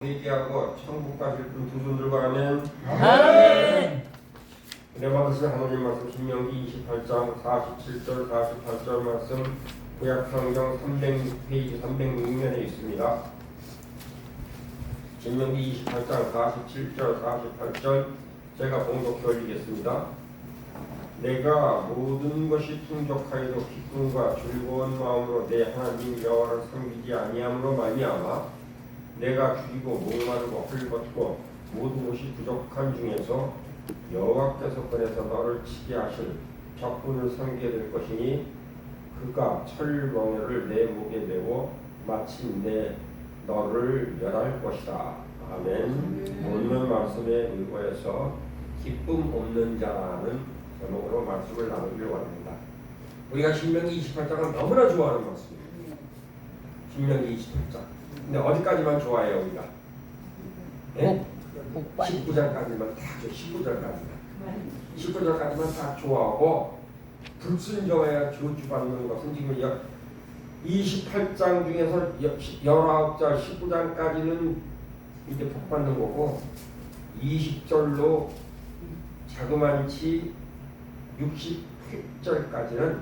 회개하고 천국 가실 분 두 손 들고 하면 아멘. 은혜 받으신 하나님 말씀 신명기 28장 47절 48절 말씀 구약성경 300페이지 306면에 있습니다. 신명기 28장 47절 48절 제가 봉독해 올리겠습니다. 내가 모든 것이 풍족하여도 기쁨과 즐거운 마음으로 내 하나님 여호와를 섬기지 아니함으로 말미암아 내가 죽이고 목마르고 헐벗고 모든 것이 부족한 중에서 여호와께서 꺼내서 너를 치게 하실 적군을 섬기게 될 것이니 그가 철멍에를 내 목에 메고 마침내 너를 멸할 것이다. 아멘. 오늘 말씀에 의거해서 기쁨 없는 자라는 제목으로 말씀을 나누기를 원합니다. 우리가 신명기 28장은 너무나 좋아하는 말씀입니다. 신명기 28장. 근데 어디까지만 좋아해요 우리가? 네? 19장까지만 다 좋아. 19절까지만 다 좋아하고 불순종하여 저주받는 것은 지금 28장 중에서 19절 19장까지는 이제 복받는 거고 20절로 자그만치 68절까지는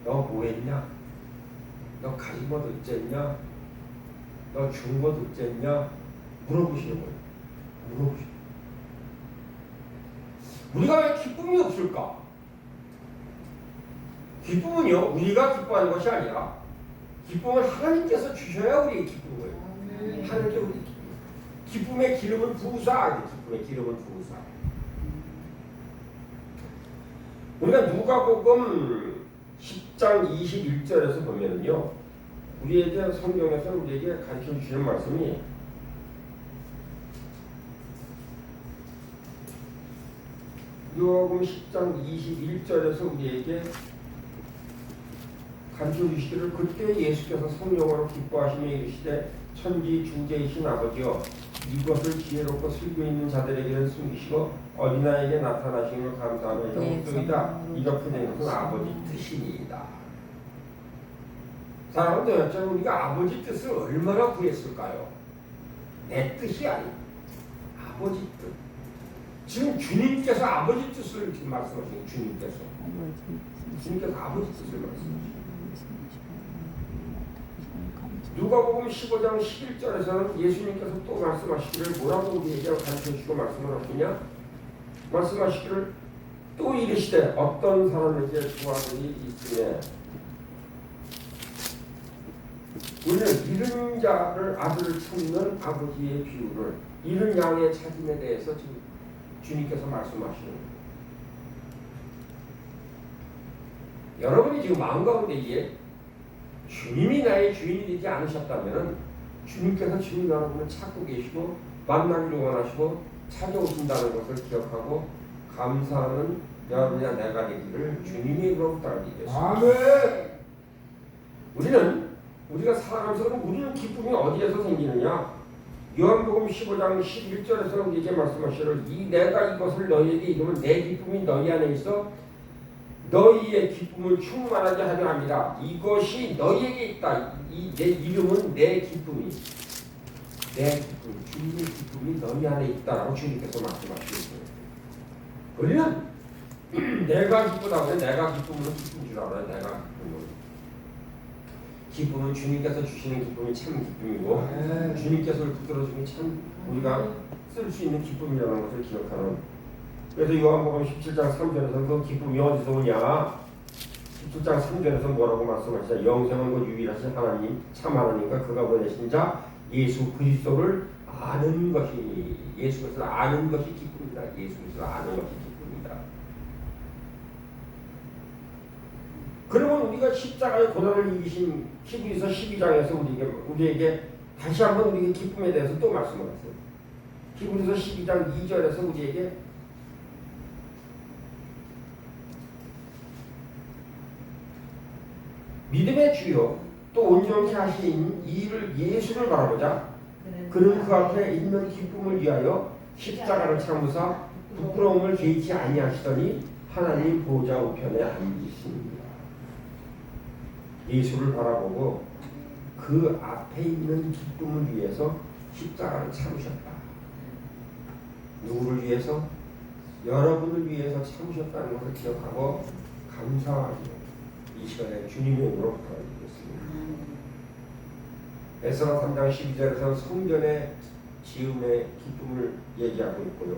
너 뭐했냐? 너 가진 것 어쨌냐? 너 준 것 어쨌냐? 물어보시는 거예요. 물어보시는 거예요. 우리가 왜 기쁨이 없을까? 기쁨은요, 우리가 기뻐하는 것이 아니라 기쁨을 하나님께서 주셔야 우리의 기쁜 거예요. 하나님께 우리 기쁨의 기름은 부으사. 기쁨의 기름은 부으사. 우리가 누가복음 10장 21절에서 보면은요, 우리에게 성경에서 우리에게 가르쳐 주시는 말씀이 누가복음 10장 21절에서 우리에게 가르쳐 주시기를 그때 예수께서 성령으로 기뻐하시며 이르시되 천지 주제이신 아버지여 이것을 지혜롭고 슬기 있는 자들에게는 숨기시고 어린아이에게 나타나신 걸 감사하며 영속이다. 이렇게 된 것은 아버지 뜻이니이다. 사랑하는 여러분, 우리가 아버지 뜻을 얼마나 구했을까요? 내 뜻이 아니고 아버지 뜻. 지금 주님께서 아버지 뜻을 지금 말씀하시는 주님께서 아버지 뜻을 말씀하시는 누가복음 15장 11절에서는 예수님께서 또 말씀하시기를 뭐라고 우리에게 가르쳐주시고 말씀을 하시냐? 말씀하시기를 또 이르시되 어떤 사람에게 두 아들이 있으며 우리는 잃은 자를 아들을 찾는 아버지의 비유를 잃은 양의 찾음에 대해서 지금 주님께서 말씀하시는 거예요. 여러분이 지금 마음 가운데 이게 주님이 나의 주인이 되지 않으셨다면 주님께서 지금 여러분을 찾고 계시고 만나기를 원하시고 찾아오신다는 것을 기억하고 감사하는 여러분이나 내가 되기를 주님의 이름으로 부탁드리겠습니다. 아멘. 우리가 살아가면서 우리는 기쁨이 어디에서 생기느냐? 요한복음 15장 11절에서 우리에게 말씀하시기를 내가 이것을 너희에게 이루면 내 기쁨이 너희 안에 있어 너희의 기쁨을 충만하게 하려 합니다. 이것이 너희에게 있다. 내 이름은 내 기쁨이 주님의 기쁨이 너희 안에 있다라고 주님께서 말씀하시는 거예요. 우리는 내가 기쁘다고 해. 내가 기쁨으로 기쁜 줄 알아요. 내가 기쁨은 주님께서 주시는 기쁨이 참 기쁨이고 주님께서 붙들어 주면 참 우리가 쓸 수 있는 기쁨이라는 것을 기억하는. 그래서 요한복음 17장 3절에서 그 기쁨이 어디서 오냐? 17장 3절에서 뭐라고 말씀하시냐? 영생은 그 유일하신 하나님 참 하나님과 그가 보내신 자 예수 그리스도를 아는 것이니 예수 그리스도를 아는 것이 기쁨이다. 예수 그리스도를 아는 것이 기쁨이다. 그러면 우리가 십자가의 고난을 이기신 히브리서 12장에서 우리에게 다시 한번 우리에게 기쁨에 대해서 또 말씀을 하세요. 히브리서 12장 2절에서 우리에게 믿음의 주요 또 온전케 하신 이를 예수를 바라보자. 그는 그 앞에 있는 기쁨을 위하여 십자가를 참으사 부끄러움을 개의치 아니하시더니 하나님 보좌 우편에 앉으십니다. 예수를 바라보고 그 앞에 있는 기쁨을 위해서 십자가를 참으셨다. 누구를 위해서? 여러분을 위해서 참으셨다는 것을 기억하고 감사하고 이 시간에 주님의 이름으로 부탁드리겠습니다. 에스라 3장 12절에서 성전의 지음의 기쁨을 얘기하고 있고요.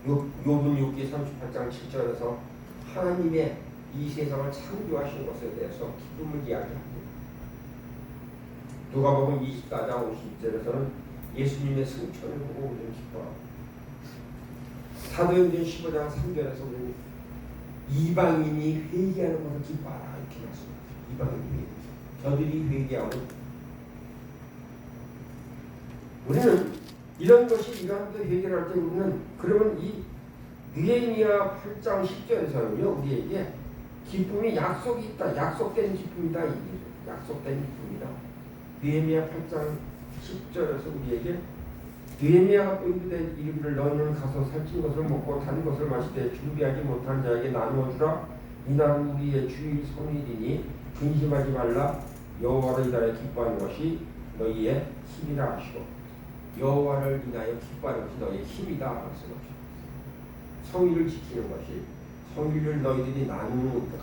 욥은 6기 38장 7절에서 하나님의 이 세상을 창조하신 것에 대해서 기쁨을 이야기합니다. 누가복음 24장 50절에서는 예수님의 승천을 보고 우리는 기뻐합니다. 사도행전 15장 3절에서 우리는 이방인이 회개하는 것을 기뻐하라 이렇게 말씀합니다. 이방인이 저들이 회개하고 우리는 이런 것이 이러한 회개를 할 때 우리는 그러면 이 느헤미야 8장 10절에서는요 우리에게 기쁨이 약속이 있다. 약속된 기쁨이다. 이게 약속된 기쁨이다. 느헤미야 8장 10절에서 우리에게 느헤미야가 또 이르기를 너희는 가서 살찐 것을 먹고 단 것을 마시되 준비하지 못한 자에게 나누어 주라. 이날은 우리의 주일 성일이니 근심하지 말라. 여호와를 인하여 기뻐하는 것이 너희의 힘이라 하시고 여호와를 인하여 기뻐하는 것이 너희의 힘이다 말씀하셨습니다. 성일을 지키는 것이 성일을 너희들이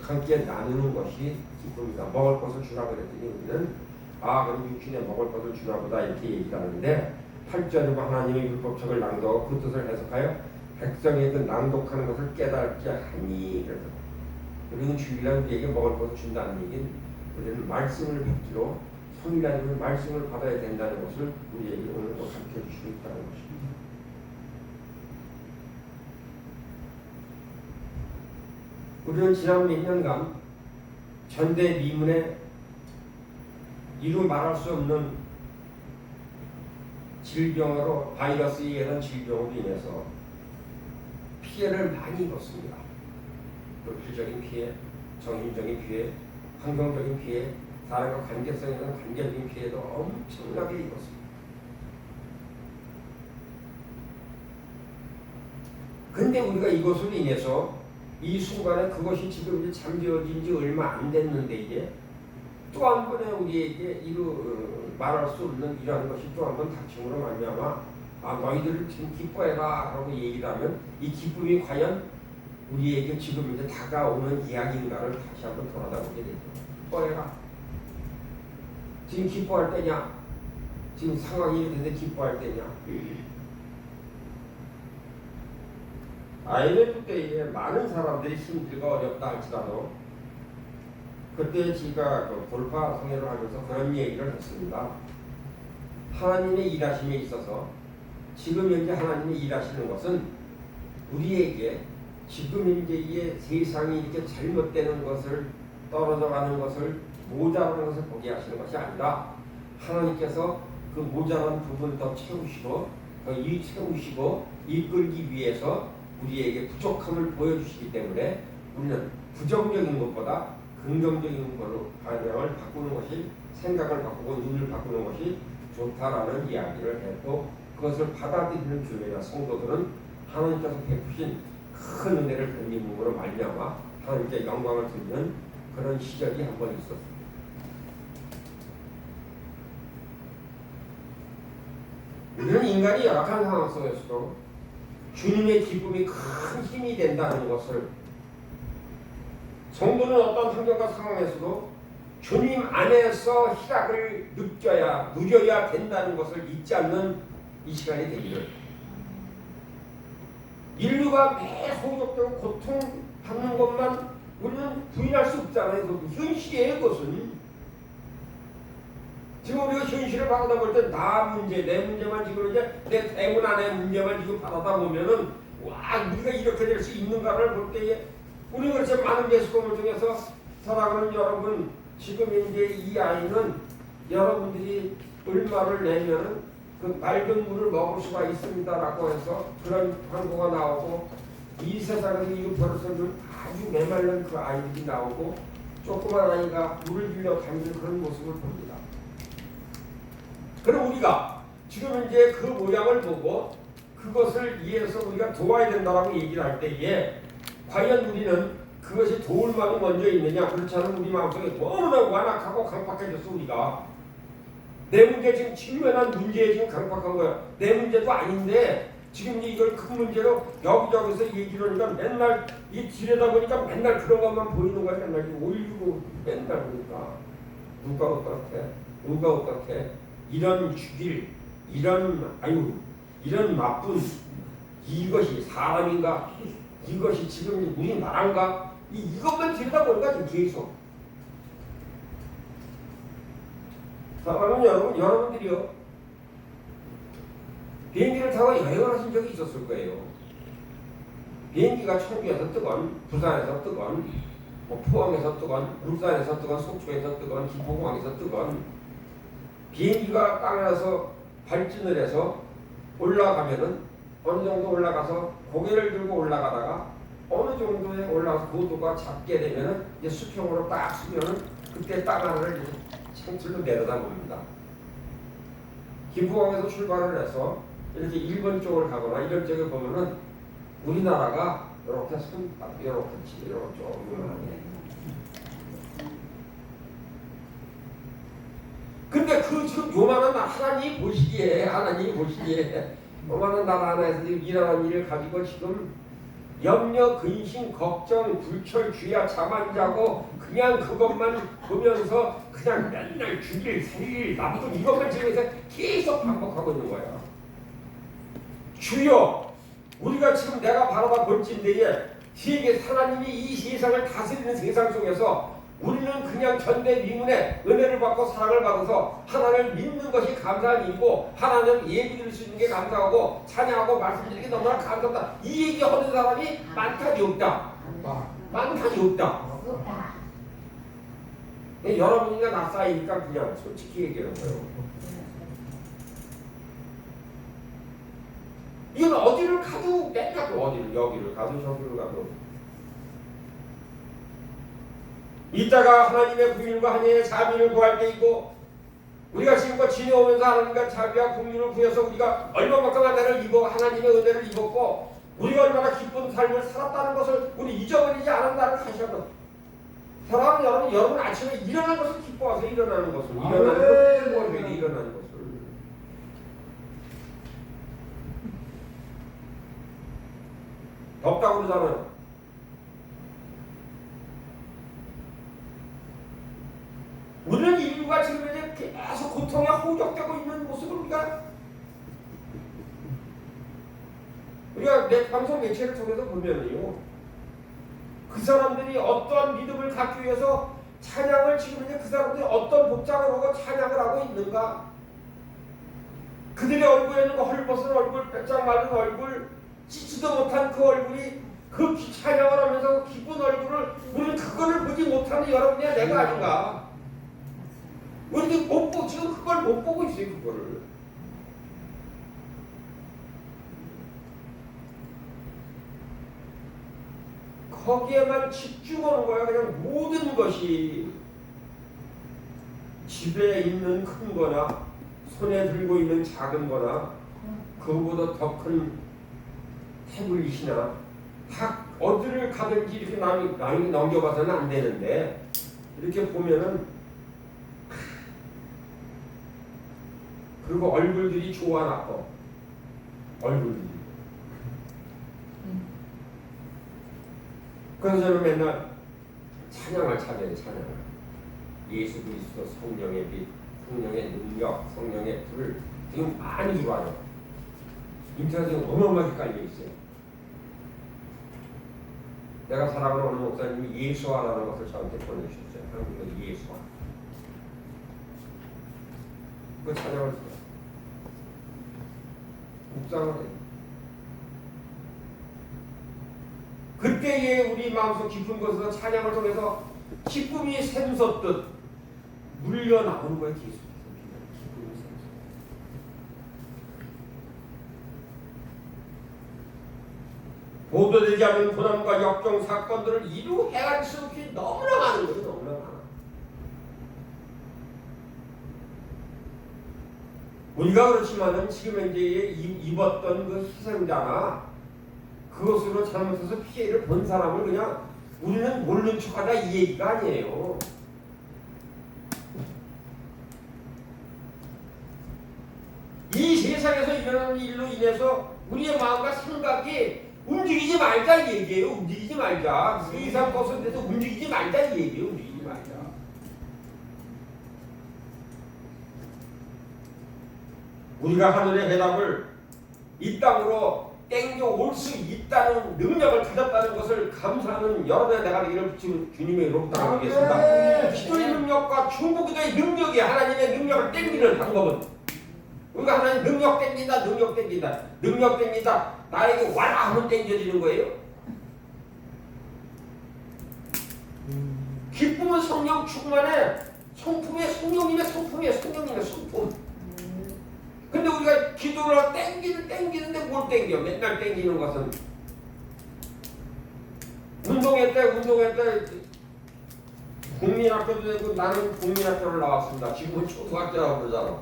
함께 나누는 것이 기쁨이다. 먹을 것을 주라 그랬더니 우리는 그럼 육신에 먹을 것을 주나 보다 이렇게 얘기를 하는데 8절에 하나님의 율법책을 낭독하고 그 뜻을 해석하여 백성의 그 낭독하는 것을 깨닫게 하니 그래서 우리는 주일날 우리에게 먹을 것을 준다는 얘기는 우리는 말씀을 받기로 성일하는 말씀을 받아야 된다는 것을 우리에게 오늘 가르쳐 주시고 있다는 것입니다. 우리는 지난 몇 년간 전대미문에 이루 말할 수 없는 질병으로 바이러스에 의한 질병으로 인해서 피해를 많이 입었습니다. 물질적인 피해, 정신적인 피해, 환경적인 피해, 사람과 관계성에 대한 관계적인 피해도 엄청나게 입었습니다. 그런데 우리가 이것으로 인해서 이 순간에 그것이 지금 이제 잠재워진 지 얼마 안 됐는데 이제 또 한 번에 우리에게 말할 수 없는 이러한 것이 또 한 번 닥침으로 말미암아 너희들을 지금 기뻐해라 라고 얘기를 하면 이 기쁨이 과연 우리에게 지금 이제 다가오는 이야기인가를 다시 한번 돌아다보게 되죠. 기뻐해라. 지금 기뻐할 때냐? 지금 상황이 이렇게 기뻐할 때냐? IMF 때에 많은 사람들이 힘들고 어렵다 할지라도 그때 제가 돌파 성회를 하면서 그런 얘기를 했습니다. 하나님의 일하심에 있어서 지금 현재 하나님이 일하시는 것은 우리에게 지금 현재 이 세상이 이렇게 잘못되는 것을 떨어져가는 것을 모자라는 것을 보게 하시는 것이 아니라 하나님께서 그 모자란 부분을 더 채우시고 채우시고 이끌기 위해서 우리에게 부족함을 보여주시기 때문에 우리는 부정적인 것보다 긍정적인 걸로 방향을 바꾸는 것이 생각을 바꾸고 눈을 바꾸는 것이 좋다라는 이야기를 했고 그것을 받아들이는 교회나 성도들은 하나님께서 베푸신 큰 은혜를 덧입음으로 말미암아 하나님께 영광을 드리는 그런 시절이 한 번 있었습니다. 우리는 인간이 열악한 상황 속에서도 주님의 기쁨이 큰 힘이 된다는 것을 성도는 어떤 환경과 상황에서도 주님 안에서 희락을 누려야 된다는 것을 잊지 않는 이 시간이 되기를 인류가 매 소속되고 고통받는 것만 우리는 부인할 수 없잖아요. 그것도 현실이에요. 그것은 지금 우리가 현실을 바라다 볼 때 나 문제, 내 문제만 지금 이제 내 대문 안의 문제만 지금 바라다 보면은 우리가 이렇게 될 수 있는가를 볼 때에 우리 그렇게 많은 예수님을 통해서 사랑하는 여러분 지금 이제 이 아이는 여러분들이 얼마를 내면은 그 맑은 물을 먹을 수가 있습니다라고 해서 그런 광고가 나오고 이 세상에서 이거 버릇을 아주 메말른 그 아이들이 나오고 조그만 아이가 물을 빌려 다니는 그런 모습을 봅니다. 그럼 우리가 지금 이제 그 모양을 보고 그것을 위해서 우리가 도와야 된다라고 얘기를 할 때에 과연 우리는 그것이 도울 마음이 먼저 있느냐? 그렇지 않으면 우리 마음속에 너무나 완악하고 강박해졌어 우리가. 내 문제 지금 직면한 문제에 지금 강박한 거야. 내 문제도 아닌데 지금 이걸 큰 문제로 여기저기서 얘기를 하니까 맨날 이 지레다 보니까 맨날 그런 것만 보이는 거야. 맨날 올리고 맨날 보니까 누가 어떻게 이런 죽일 이런 나쁜 이것이 사람인가? 이것이 지금 우리 나라인가? 이것만 들여다보니까 지금 계속. 그러면 여러분들이요. 비행기를 타고 여행을 하신 적이 있었을 거예요. 비행기가 청주에서 뜨건, 부산에서 뜨건, 뭐 포항에서 뜨건, 울산에서 뜨건, 속초에서 뜨건, 김포공항에서 뜨건, 비행기가 땅에서 발진을 해서 올라가면은 어느 정도 올라가서 고개를 들고 올라가다가 어느 정도에 올라가서 고도가 잡게 되면은 이제 수평으로 딱 서면은 그때 땅 하나를 창틀로 내려다봅니다. 김포공항에서 출발을 해서 이렇게 일본 쪽을 가거나 이런 쪽에 보면은 우리나라가 이렇게 손딱 이렇게 요만하게. 근데 그 지금 요만한 하나님이 보시기에 요만한 나라 하나에서 지금 일어난 일을 가지고 지금 염려, 근심, 걱정, 불철, 주야, 잠 안 자고 그냥 그것만 보면서 그냥 맨날 죽일, 살릴, 나쁜 이것만 지금 계속 반복하고 있는 거야. 주여, 우리가 지금 내가 바라다 볼진대에 세계 하나님이 이 세상을 다스리는 세상 속에서 우리는 그냥 전대미문의 은혜를 받고 사랑을 받아서 하나님을 믿는 것이 감사한 일이고 하나님 예비 드릴 수 있는 게 감사하고 찬양하고 말씀드리는 게 너무나 감사하다. 이 얘기 하는 사람이 많다니 없다. 많다니 없다. 여러분이나 나 사이니까 그냥 솔직히 얘기하는 거예요. 이건 어디를 가도 맨날 어디를 여기를 가도 저기를 가도 이따가 하나님의 국민과 하나님의 자비를 구할 때 있고 우리가 지금껏 지내오면서 하나님과 자비와 국민을 구해서 우리가 얼마만큼 은혜를 입고 하나님의 은혜를 입었고 우리가 얼마나 기쁜 삶을 살았다는 것을 우리 잊어버리지 않았다는 다시 한번 사랑하는 여러분 아침에 일어나는 것을 기뻐하세요. 일어나는 것을 일어나는 것을 덥다고 그러잖아요. 우리는 인류가 지금 이제 계속 고통에 호적되고 있는 모습을 우리가 방송 매체를 통해서 보면요, 그 사람들이 어떠한 믿음을 갖기 위해서 찬양을 지금 이제 그 사람들이 어떤 복장을 하고 찬양을 하고 있는가? 그들의 얼굴에는 헐벗은 얼굴, 빼짝 마른 얼굴, 씻지도 못한 그 얼굴이 그 찬양을 하면서 기쁜 얼굴을 우리는 그거를 보지 못하는 여러분이야 내가 아닌가? 우리는 지금 그걸 못 보고 있어요. 그거를. 거기에만 집중하는 거야. 그냥 모든 것이 집에 있는 큰 거나 손에 들고 있는 작은 거나 그거보다 더 큰 태블릿이나 다 어디를 가든지 이렇게 남이 넘겨봐서는 안 되는데 이렇게 보면은 그리고 얼굴들이 좋아 나빠. 얼굴들이. 그래서 저는 맨날 찬양을 찾아요. 찬양을. 예수 그리스도 성령의 빛, 성령의 능력, 성령의 불 지금 많이 들어와요. 인터넷에 어마어마하게 깔려있어요. 내가 사랑하는 어느 목사님이 예수화라는 것을 저한테 보내주셨어요. 한국의 예수화. 그 찬양을 들어요. 묵상을 해요. 그때에 우리 마음속 깊은 곳에서 찬양을 통해서 기쁨이 샘솟듯 물려 나오는 거예요. 기쁨이 샘솟. 보도되지 않은 고난과 역경 사건들을 이루 헤아릴 수 없이 너무나 많은 거예요. 너무나 많아. 우리가 그렇지만은 지금 현재 입었던 그 희생자나 그것으로 잘못해서 피해를 본 사람을 그냥 우리는 모르는 척하다 이 얘기가 아니에요. 세상에서 일어나는 일로 인해서 우리의 마음과 생각이 움직이지 말자 이 얘기예요. 움직이지 말자. 그 이상 벗어나서 움직이지 말자 이 얘기예요. 움직이지 말자. 우리가 하늘의 해답을 이 땅으로 땡겨 올 수 있다는 능력을 가졌다는 것을 감사하는 여러분의 내가 이를 주님의 이름으로 나가겠습니다. 기도의 능력과 중보기도의 능력이 하나님의 능력을 땡기는 방법은 우리가 하나님 능력 땡긴다, 능력 땡긴다, 능력 땡긴다. 나에게 와라 하면 땡겨지는 거예요. 기쁨은 성령 충만해. 성품의 성령님의 성품이에요. 성령님의 성품. 근데 우리가 기도를 땡기는데 뭘 땡겨? 맨날 땡기는 것은 운동회 때 국민학교도 되고 나는 국민학교를 나왔습니다. 지금은 초등학교라고 그러잖아.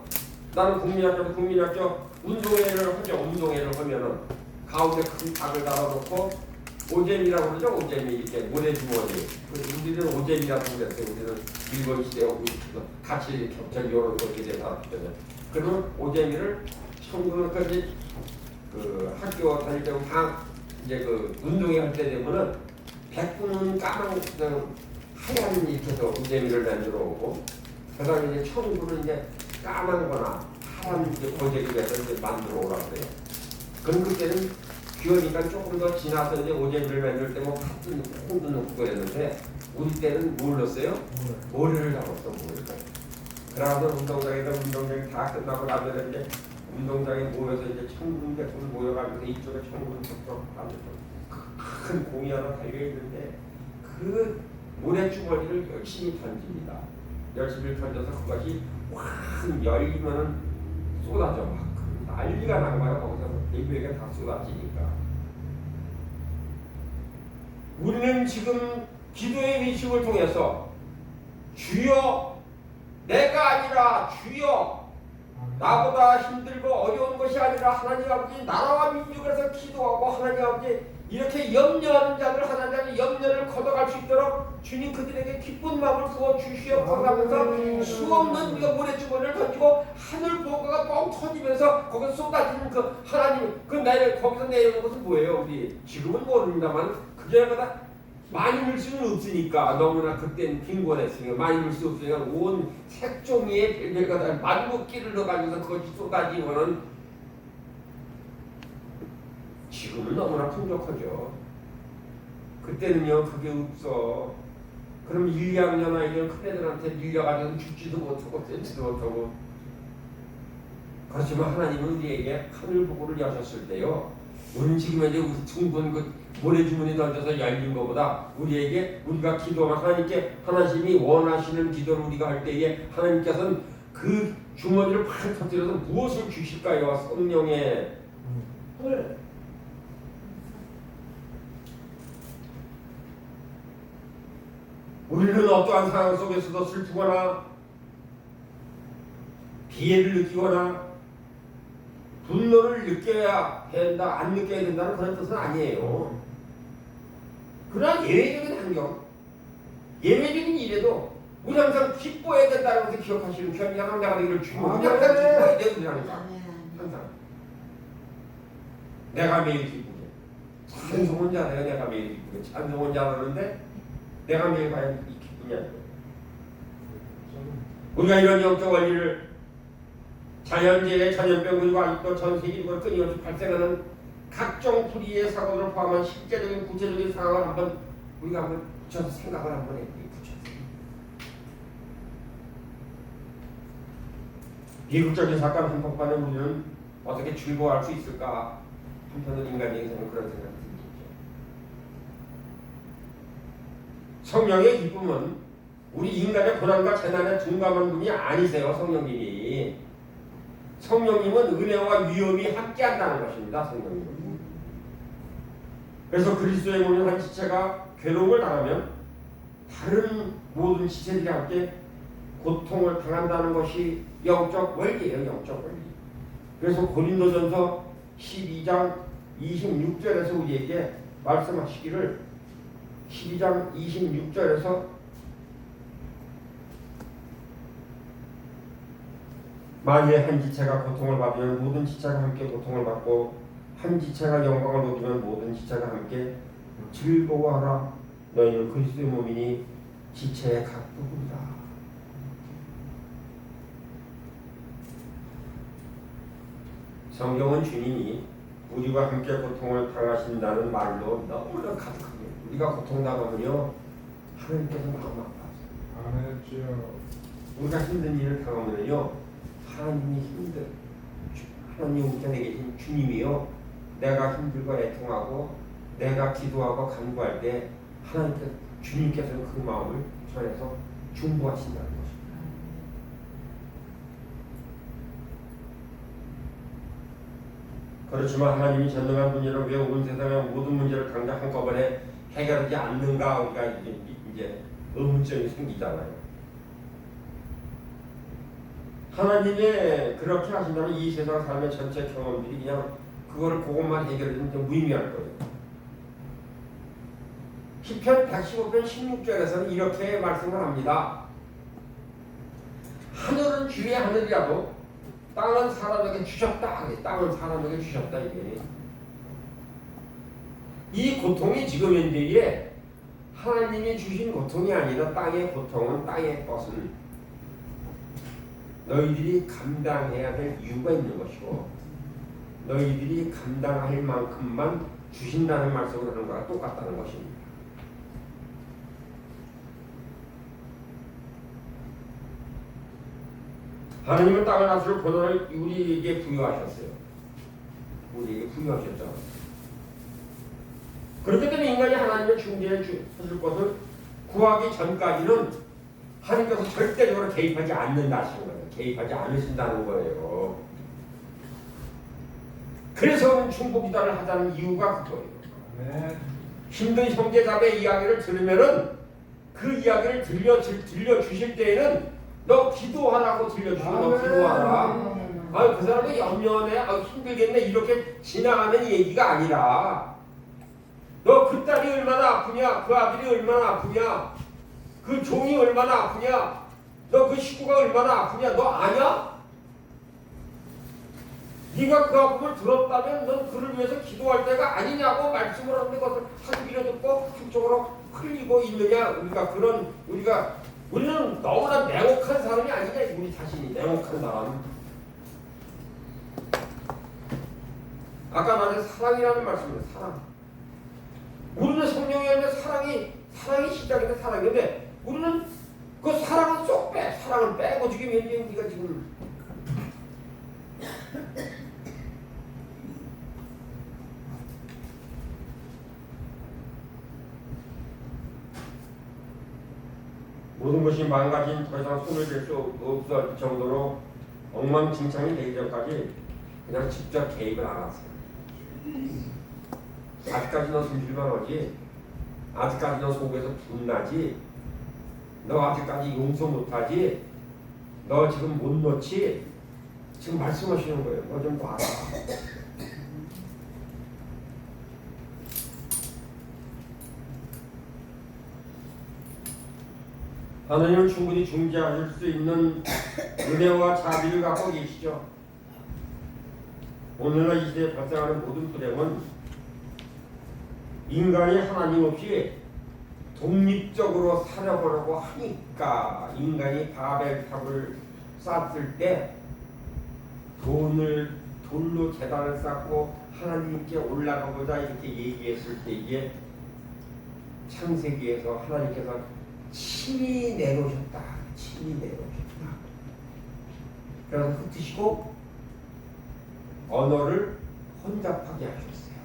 나는 국민학교 운동회를 하죠. 운동회를 하면은 가운데 큰 닭을 달아놓고 오잼이라고 그러죠. 오잼이 이렇게 모래주머니. 우리는 오잼이라고 그랬어요. 우리는 일본 시대하고 같이 겹쳐 요런 것들에 살았거든요. 그러면 오재미를 청소년까지 그 학교 다닐 때 이제 그 운동회 할 때 되면은 백분은 까만 하얀 이렇게 해서 오재미를 만들어 오고 그다음에 이제 청구는 이제 까만거나 하얀 이제 고재미를 해서 이제 만들어 오라고 그래요. 그럼 그때는 귀여우니까 조금 더 지나서 이제 오재미를 만들 때 뭐 팥도 넣고 콩도 넣고 그랬는데 우리 때는 뭘 넣었어요? 모래를 잡았어. 모래를. 그러고서 운동장이 다 끝나고 나면 이제 운동장에 모여서 이제 천군 백군 모여가지고 이쪽에 천군 백군 큰 공이 하나 달려 있는데 그 모래주머니를 열심히 던집니다. 열심히 던져서 그것이 확 열리면은 쏟아져 막 난리가 난 거야. 거기서 일부에게 다 쏟아지니까. 우리는 지금 기도의 의식을 통해서 주여 내가 아니라 주여 나보다 힘들고 어려운 것이 아니라 하나님 아버지 나라와 민족에서 기도하고 하나님 아버지 이렇게 염려하는 자들 하나님의 염려를 걷어갈 수 있도록 주님 그들에게 기쁜 마음을 부어 주시옵소서 하면서 수없는 우리가 모래주머니를 던지고 하늘 보고가 뻥 터지면서 거기서 쏟아지는 그 하나님 그 내려 거기서 내려오는 것은 뭐예요? 우리 지금은 모릅니다만 그게보다 많이 넣을 수는 없으니까 너무나 그때는 빈곤했으니까 많이 넣을 수 없으니까 온 색종이에 별별가 다 만국기를 넣어가지고서 그것이 쏟아지는 거는 지금은 너무나 풍족하죠. 그때는요 그게 없어. 그럼 1, 2학년 아이들 큰애들한테 밀려가지고 죽지도 못하고 떼지도 못하고. 그렇지만 하나님은 우리에게 하늘 보고를 여셨을 때요 우리는 지금 이제 둥근 그 모래주머니 던져서 열린 것보다 우리에게 우리가 기도하면 하나님이 원하시는 기도를 우리가 할 때에 하나님께서는 그 주머니를 팍 터뜨려서 무엇을 주실까요? 성령의 헐. 우리는 어떠한 상황 속에서도 슬프거나 비애를 느끼거나 분노를 느껴야 된다, 안 느껴야 된다는 그런 뜻은 아니에요. 그러나 예외적인 환경, 예외적인 일에도 우리 항상 기뻐해야 된다는 것을 기억하시는 편이야. 내가 이를 주고 항상 기뻐해야 돼. 우리 항상 내가 매일 기쁘게 찬송은 잘해요. 내가 매일 기쁘게 찬송은 잘하는데 내가 매일 과연 기쁘냐. 우리가 이런 영적 원리를 자연재해, 전염병 그리고 아직도 전 세계적으로 끊임없이 발생하는 각종 불의의 사고를 포함한 실제적인 구체적인 상황을 한번 우리가 한번 붙여서 생각을 한번 해보게 붙여서 비극적인 사건 한복판에 우리는 어떻게 즐거워할 수 있을까? 한편은 인간에게서는 그런 생각이 들죠. 성령의 기쁨은 우리 인간의 고난과 재난에 둔감한 분이 아니세요. 성령님은 은혜와 위험이 함께한다는 것입니다. 성령님은. 그래서 그리스도의 몸인 한 지체가 괴로움을 당하면 다른 모든 지체들이 함께 고통을 당한다는 것이 영적 원리예요. 영적 원리. 그래서 고린도전서 12장 26절에서 우리에게 말씀하시기를 12장 26절에서 만일 한 지체가 고통을 받으면 모든 지체가 함께 고통을 받고 한 지체가 영광을 얻으면 모든 지체가 함께 즐거워하라. 너희는 그리스도의 몸이니 지체의 각 부분이다. 성경은 주님이 우리와 함께 고통을 당하신다는 말로 너무나 가득하게 우리가 고통당하면요 하나님께서 마음 아파하세요. 우리가 힘든 일을 당하면요 하나님이 하나님 우리 안에 계신 주님이요 내가 힘들고 애통하고 내가 기도하고 간구할 때 하나님께 주님께서는 그 마음을 전해서 중보하신다는 것입니다. 그렇지만 하나님이 전능한 분이라 왜 온 세상의 모든 문제를 당장 한꺼번에 해결하지 않는가 우리가 이제 의문점이 생기잖아요. 하나님이 그렇게 하신다면 이 세상 삶의 전체 경험들이 그냥 그거를 그것만 해결해주면 좀 무의미할 거예요. 시편 115편 16절에서는 이렇게 말씀을 합니다. 하늘은 주의 하늘이라도 땅은 사람에게 주셨다. 땅은 사람에게 주셨다. 이게 이 고통이 지금 현재에 하나님이 주신 고통이 아니라 땅의 고통은 땅의 것은 너희들이 감당해야 될 이유가 있는 것이고 너희들이 감당할 만큼만 주신다는 말씀을 하는 거랑 똑같다는 것입니다. 하나님은 땅을 다스릴 권한을 우리에게 부여하셨어요. 우리에게 부여하셨잖아요. 그렇기 때문에 인간이 하나님의 중재해 주실 것을 구하기 전까지는 하나님께서 절대적으로 개입하지 않는다 하시는 거예요. 개입하지 않으신다는 거예요. 그래서 중보기도를 하자는 이유가 그거예요. 네. 힘든 형제자매 이야기를 들으면은 그 이야기를 들려주실 때에는 너 기도하라고 들려주고 너 기도하라. 그 사람이 염려네, 힘들겠네 이렇게 지나가는 얘기가 아니라 너 그 딸이 얼마나 아프냐, 그 아들이 얼마나 아프냐, 그 종이 얼마나 아프냐, 너 그 식구가 얼마나 아프냐, 너 아냐? 네가 그 아픔을 들었다면 넌 그를 위해서 기도할 때가 아니냐고 말씀을 하는데 그것을 한귀로 듣고 한쪽으로 흘리고 있느냐. 우리는 너무나 냉혹한 사람이 아니냐. 우리 자신이 냉혹한 사람. 아까 말한 사랑이라는 말씀입니다. 사랑. 우리는 성령이 아니라 사랑이 시작인데 사랑인데 우리는 그 사랑은 쏙 빼. 사랑을 빼고 지금 현재 우리가 지금 모든 것이 망가진 더 이상 손을 댈 수 없을 정도로 엉망진창이 되기 전까지 그냥 직접 개입을 안 했어요. 아직까지 너 숨질만 하지, 아직까지 너 속에서 분나지, 너 아직까지 용서 못하지, 너 지금 못 놓지, 지금 말씀하시는 거예요. 너 좀 봐라. 하나님은 충분히 중재하실 수 있는 은혜와 자비를 갖고 계시죠. 오늘날 이 시대에 발생하는 모든 불행은 인간이 하나님 없이 독립적으로 살아보려고 하니까 인간이 바벨탑을 쌓았을 때 돌로 계단을 쌓고 하나님께 올라가보자 이렇게 얘기했을 때 이게 창세기에서 하나님께서 친히 내놓으셨다. 그래서 흩으시고 언어를 혼잡하게 하셨어요.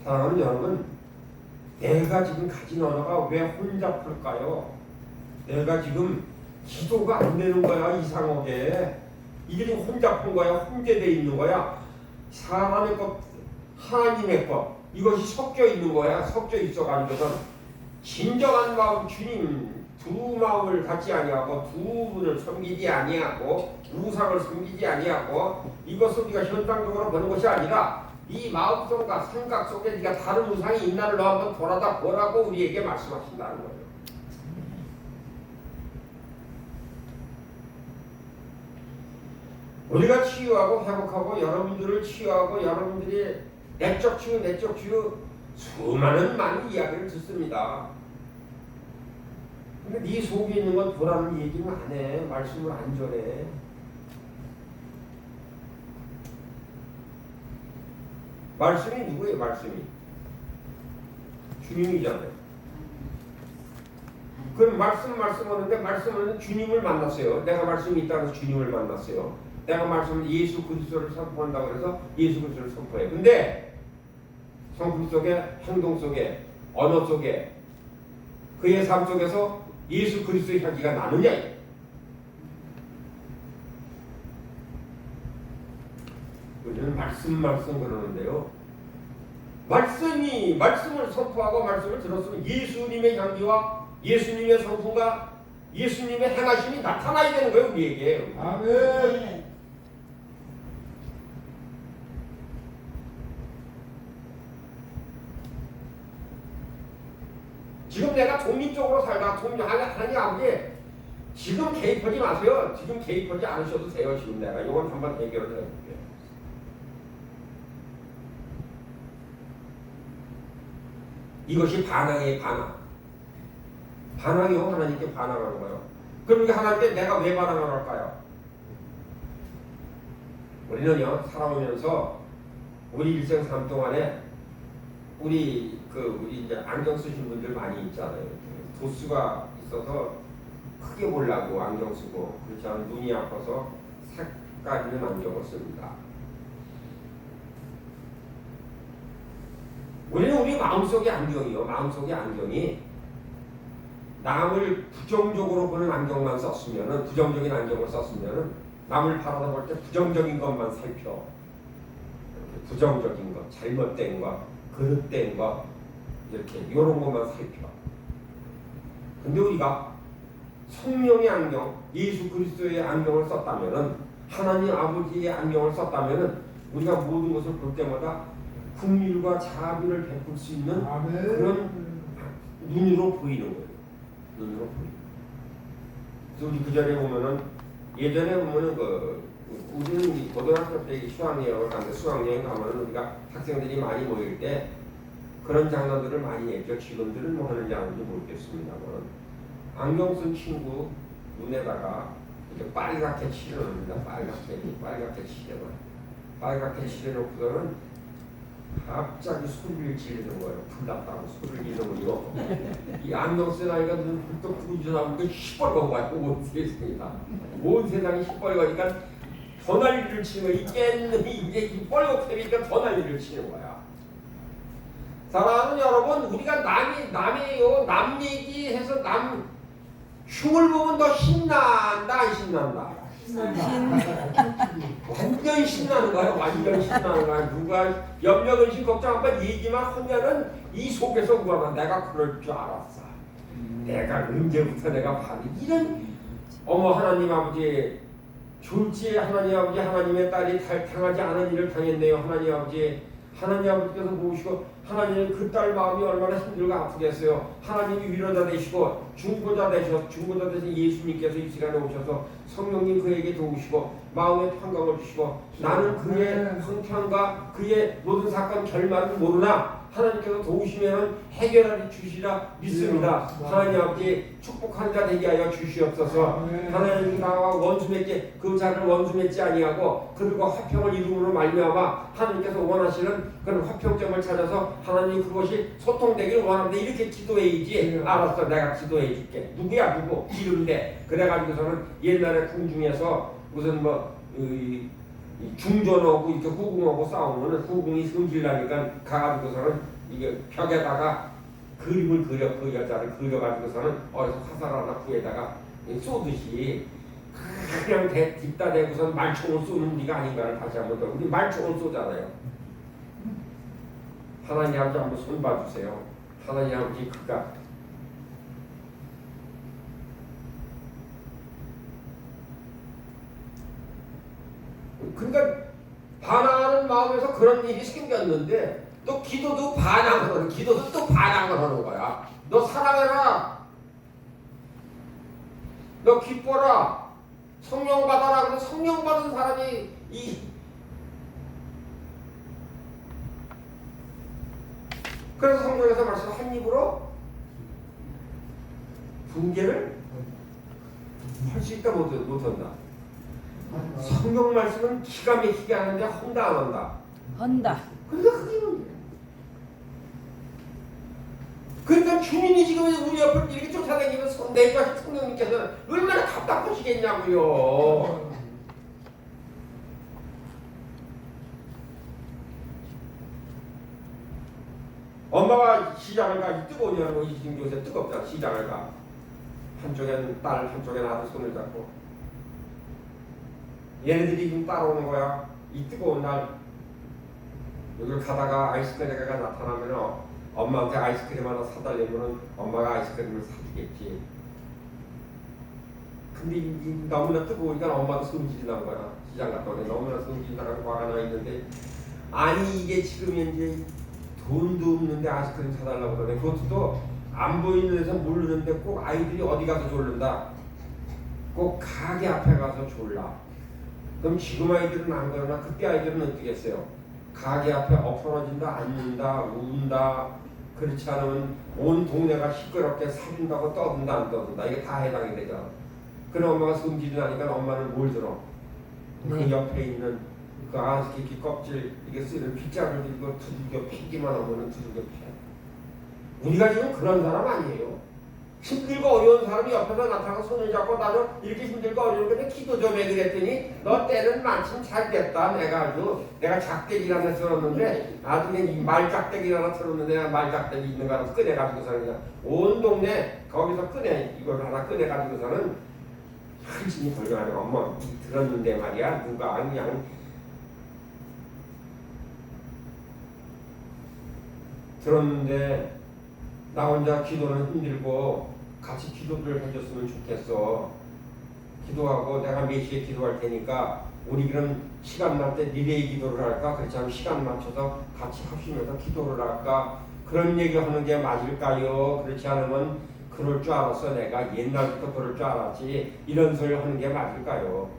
사랑하는 여러분, 내가 지금 가진 언어가 왜 혼잡할까요? 내가 지금 기도가 안 되는 거야. 이상하게 이게 지금 혼잡한 거야. 혼재되어 있는 거야. 사람의 것, 하나님의 것 이것이 섞여 있는 거야. 섞여 있어가지고서 진정한 마음 주님 두 마음을 갖지 아니하고 두 분을 섬기지 아니하고 우상을 섬기지 아니하고 이것을 우리가 현상적으로 보는 것이 아니라 이 마음속과 생각 속에 네가 다른 우상이 있나를 너 한번 돌아다 보라고 우리에게 말씀하신다는 거예요. 우리가 치유하고 회복하고 여러분들을 치유하고 여러분들이 내적 치유 수많은 이야기를 듣습니다. 근데 네 속에 있는 건 보라는 얘기는 안 해. 말씀을 안 전해. 말씀이 누구예요? 말씀이 주님이잖아요. 그럼 말씀하는데 말씀은 주님을 만났어요. 내가 말씀이 있다고 해서 주님을 만났어요. 내가 말씀은 예수 그리스도를 선포한다고 해서 예수 그리스도를 선포해. 근데 성품 속에, 행동 속에, 언어 속에, 그의 삶 속에서 예수 그리스도의 향기가 나느냐? 우리는 말씀 그러는데요. 말씀을 선포하고 말씀을 들었으면 예수님의 향기와 예수님의 성품과 예수님의 행하심이 나타나야 되는 거예요, 우리에게. 아멘. 지금 내가 독립적으로 살다가 하나님 아버지 지금 개입하지 마세요. 지금 개입하지 않으셔도 돼요. 지금 내가 이건 한번 해결을 해볼게요. 이것이 반항이에요. 반항이요. 하나님께 반항하는 거예요. 그럼 이게 하나님께 내가 왜 반항을 할까요? 우리는요, 살아오면서 우리 일생 삶 동안에 우리 이제 안경 쓰신 분들 많이 있잖아요. 도수가 있어서 크게 보려고 안경 쓰고, 그렇지 않으면 눈이 아파서 색깔 있는 안경을 씁니다. 우리는 우리 마음속의 안경이요. 마음속의 안경이 남을 부정적으로 보는 안경만 썼으면은, 부정적인 안경을 썼으면은 남을 바라볼 때 부정적인 것만 살펴. 부정적인 것, 잘못된 것, 그릇된 것, 이렇게 이런 것만 살펴. 근데 우리가 성령의 안경, 예수 그리스도의 안경을 썼다면은, 하나님 아버지의 안경을 썼다면은 우리가 모든 것을 볼 때마다 긍휼과 자비를 베풀 수 있는 그런 눈으로 보이는 거예요. 눈으로 보이는. 그래서 우리 그 전에 보면은 예전에 보면은 우리는 고등학교 때 수학여행을 가는데 수학여행 가면은 우리가 학생들이 많이 모일 때 그런 장난들을 많이 했죠. 지금들은 뭐 하는지 안 하는지 모르겠습니다만 안경 쓴 친구 눈에다가 이렇게 빨갛게 칠해놓습니다. 빨갛게 칠해놓고서는 갑자기 소리를 지르는 거예요. 불났다고 소리를 지르면요. 이 안경 쓴 아이가 눈 hul떡 뜨고 일어나면 시뻘건 거야. 온 세상이다. 온 세상이 시뻘거니까 더 난리를 치는 거야. 이 깻놈이 이제 뻘겋게 더 난리를 치는 거야. 사랑하는 여러분, 우리가 남 얘기해서 남 흉을 보면 더 신난다, 안 신난다? 완전 신나는 거야. 완전 신나는 거야. 누가 염려근심 걱정 한번 얘기만 하면은 이 속에서 우하나 내가 그럴 줄 알았어. 내가 언제부터 내가 봐도 이런 어머 하나님 아버지 졸지에 하나님 아버지 하나님의 딸이 당하지 않은 일을 당했네요. 하나님 아버지께서 보시고 하나님의 그 딸 마음이 얼마나 힘들고 아프겠어요. 하나님이 위로자 되시고 중보자 되신 예수님께서 이 시간에 오셔서 성령님 그에게 도우시고 마음의 평강을 주시고 나는 그의 형편과 그의 모든 사건 결말을 모르나 하나님께서 도우시면 해결하리 주시라 믿습니다. 하나님 아버지 축복한 자 되게 하여 주시옵소서. 하나님 나와 원수 맺게 그 자를 원수 맺지 아니하고 그들과 화평을 이루므로 말미암아 하나님께서 원하시는 그런 화평점을 찾아서 하나님 그것이 소통되기를 원하는데 이렇게 기도해야지. 알았어, 내가 기도해 줄게. 누구야 누구 이른데 그래가지고서는 옛날에 궁중에서 무슨 중전하고 이렇게 후궁하고 싸우면은 후궁이 승질나니까 가가지고서는 이게 벽에다가 그림을 그 여자를 그려가지고서는 어디서 화살 하나 구에다가 쏘듯이 그냥 뒷다 대고선 말총을 쏘는 우리가 아닌가를 다시 한번 더. 우리 말총을 쏘잖아요. 하나님 아버지 한번 손 봐주세요. 하나님 아버지 그가 그러니까 반항하는 마음에서 그런 일이 생겼는데 또 기도도 또 반항을 하는 거야. 너 사랑해라. 너 기뻐라. 성령 받아라. 그래서 성령 받은 사람이 그래서 성경에서 말씀 한 입으로 분개를 할 수 있다 못한다. 성경 말씀은 기가 막히게 하는데 헌다 안 한다. 헌다. 그러니까 그게 문제야. 그러니까 주님이 지금 우리 옆을 이렇게 쫓아다니면서 내가 성령님께서는 얼마나 답답하시겠냐고요. 엄마가 시장을 가, 뜨거운 여름에 지금 요새 뜨겁잖아. 시장을 가. 한쪽엔 딸, 한쪽엔 아들 손을 잡고. 얘네들이 지금 따라오는 거야. 이 뜨거운 날 여기를 가다가 아이스크림가 나타나면 엄마한테 아이스크림 하나 사달라면 엄마가 아이스크림을 사주겠지. 근데 너무나 뜨거우니까 엄마도 성질이 난 거야. 시장 갔다 오니 너무나 성질이 나고 화가 나 있는데, 아니 이게 지금 이제 돈도 없는데 아이스크림 사달라고 그러네. 그것도 안 보이는 데서 모르는데 꼭 아이들이 어디 가서 졸른다. 꼭 가게 앞에 가서 졸라. 그럼 지금 아이들은 안 그러나 그때 아이들은 어떻겠어요? 가게 앞에 엎어러진다, 앉는다, 운다. 그렇지 않으면 온 동네가 시끄럽게 사준다고 떠든다 안 떠든다. 이게 다 해당이 되잖아. 그럼 엄마가 성질이 나니까 엄마는 뭘 들어? 그 옆에 있는 그 아스키키 껍질 이게 쓰는 빗자루를 들고 두들겨 피기만 하면은 두들겨 피해. 우리가 지금 그런 사람 아니에요. 힘들고 어려운 사람이 옆에서 나타나서 손을 잡고 나도 이렇게 힘들고 어려운데 기도 좀 해 그랬더니 너 때는 마침 잘 됐다. 내가 작대기 하나 들었는데 나중에 이 말작대기 하나 들었는데 내가 말작대기 있는 거 하나 꺼내가지고서는 그냥 온 동네 거기서 이걸 하나 꺼내가지고서는 한심히 벌려가지고 엄마 들었는데 말이야 누가 그냥 들었는데 나 혼자 기도는 힘들고 같이 기도를 해줬으면 좋겠어. 기도하고 내가 몇 시에 기도할 테니까 우리 그럼 시간 날 때 리레이 기도를 할까? 그렇지 않으면 시간 맞춰서 같이 합심해서 기도를 할까? 그런 얘기하는 게 맞을까요? 그렇지 않으면 그럴 줄 알았어. 내가 옛날부터 그럴 줄 알았지. 이런 소리 하는 게 맞을까요?